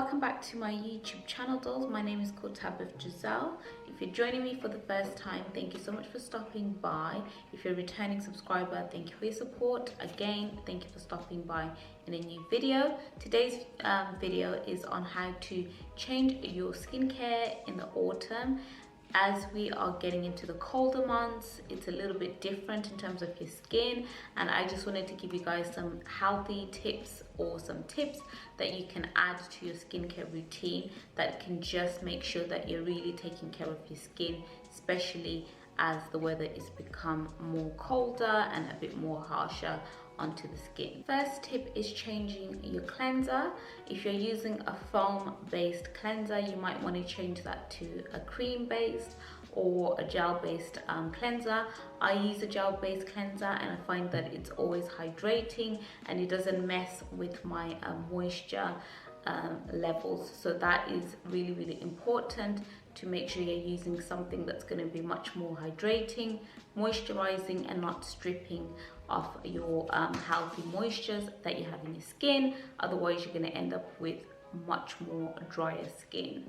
Welcome back to my YouTube channel, dolls. My name is called Tabith Giselle. If you're joining me for the first time, thank you so much for stopping by. If you're a returning subscriber, thank you for your support. Again, thank you for stopping by in a new video. Today's video is on how to change your skincare in the autumn. As we are getting into the colder months, it's a little bit different in terms of your skin, and I just wanted to give you guys some healthy tips or some tips that you can add to your skincare routine that can just make sure that you're really taking care of your skin, especially as the weather is become more colder and a bit more harsher onto the skin. First tip is changing your cleanser. If you're using a foam based cleanser, you might want to change that to a cream based or a gel based cleanser. I use a gel based cleanser and I find that it's always hydrating and it doesn't mess with my moisture levels. So that is really important, to make sure you're using something that's going to be much more hydrating, moisturizing, and not stripping off your healthy moistures that you have in your skin. Otherwise you're going to end up with much more drier skin.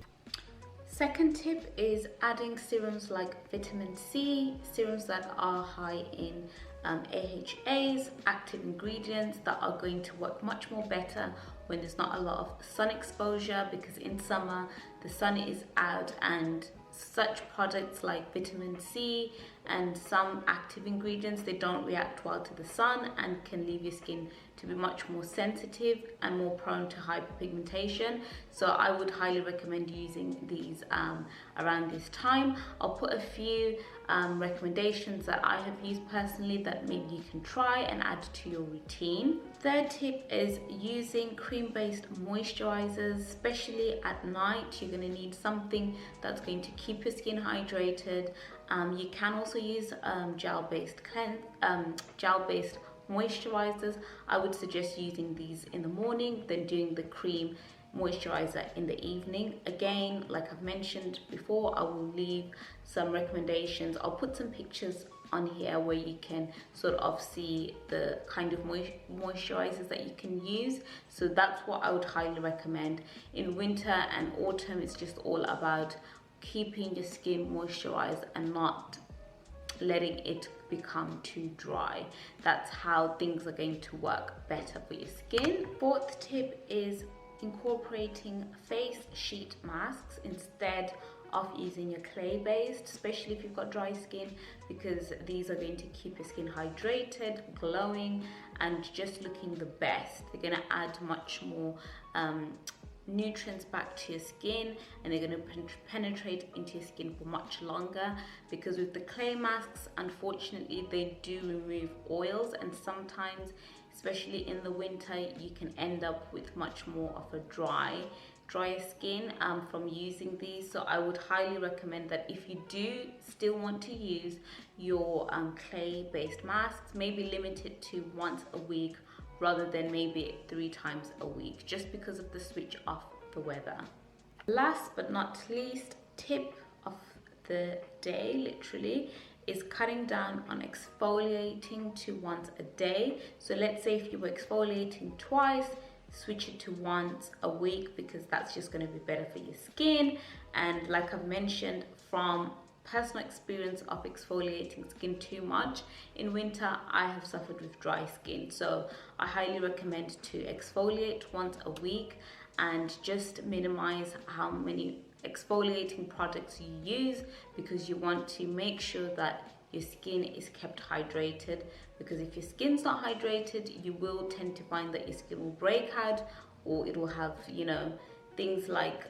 Second tip is adding serums like vitamin C, serums that are high in AHAs, active ingredients that are going to work much more better when there's not a lot of sun exposure, because in summer the sun is out and such products like vitamin C and some active ingredients, they don't react well to the sun and can leave your skin to be much more sensitive and more prone to hyperpigmentation. So I would highly recommend using these around this time. I'll put a few recommendations that I have used personally that maybe you can try and add to your routine. Third tip is using cream-based moisturizers, especially at night. You're going to need something that's going to keep your skin hydrated. You can also use gel-based moisturizers. I would suggest using these in the morning, then doing the cream moisturizer in the evening. Again, like I've mentioned before, I will leave some recommendations. I'll put some pictures on here where you can sort of see the kind of moisturizers that you can use. So that's what I would highly recommend. In winter and autumn, it's just all about keeping your skin moisturized and not letting it become too dry. That's how things are going to work better for your skin. Fourth tip is incorporating face sheet masks instead of using your clay based, especially if you've got dry skin, because these are going to keep your skin hydrated, glowing, and just looking the best. They're going to add much more nutrients back to your skin, and they're going to penetrate into your skin for much longer, because with the clay masks, unfortunately, they do remove oils, and sometimes, especially in the winter, you can end up with much more of a drier skin from using these. So I would highly recommend that if you do still want to use your clay based masks, maybe limit it to once a week rather than maybe 3 times a week, just because of the switch off the weather. Last but not least, tip of the day literally is cutting down on exfoliating to once a day. So let's say if you were exfoliating twice, switch it to once a week, because that's just going to be better for your skin. And like I've mentioned, from personal experience of exfoliating skin too much in winter, I have suffered with dry skin. So I highly recommend to exfoliate once a week and just minimize how many exfoliating products you use, because you want to make sure that your skin is kept hydrated, because if your skin's not hydrated, you will tend to find that your skin will break out, or it will have, you know, things like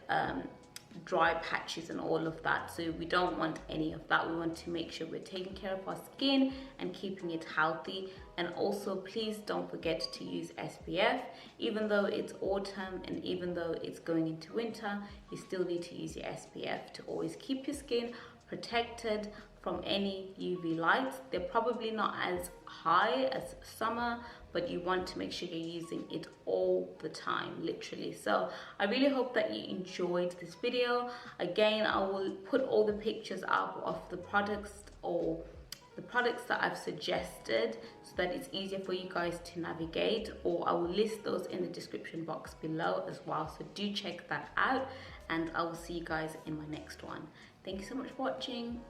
dry patches and all of that. So we don't want any of that. We want to make sure we're taking care of our skin and keeping it healthy. And also, please don't forget to use SPF. Even though it's autumn and even though it's going into winter, you still need to use your SPF to always keep your skin protected from any UV lights. They're probably not as high as summer, but you want to make sure you're using it all the time, literally. So I really hope that you enjoyed this video. Again, I will put all the pictures up of the products or the products that I've suggested so that it's easier for you guys to navigate, or I will list those in the description box below as well, so do check that out, and I will see you guys in my next one. Thank you so much for watching.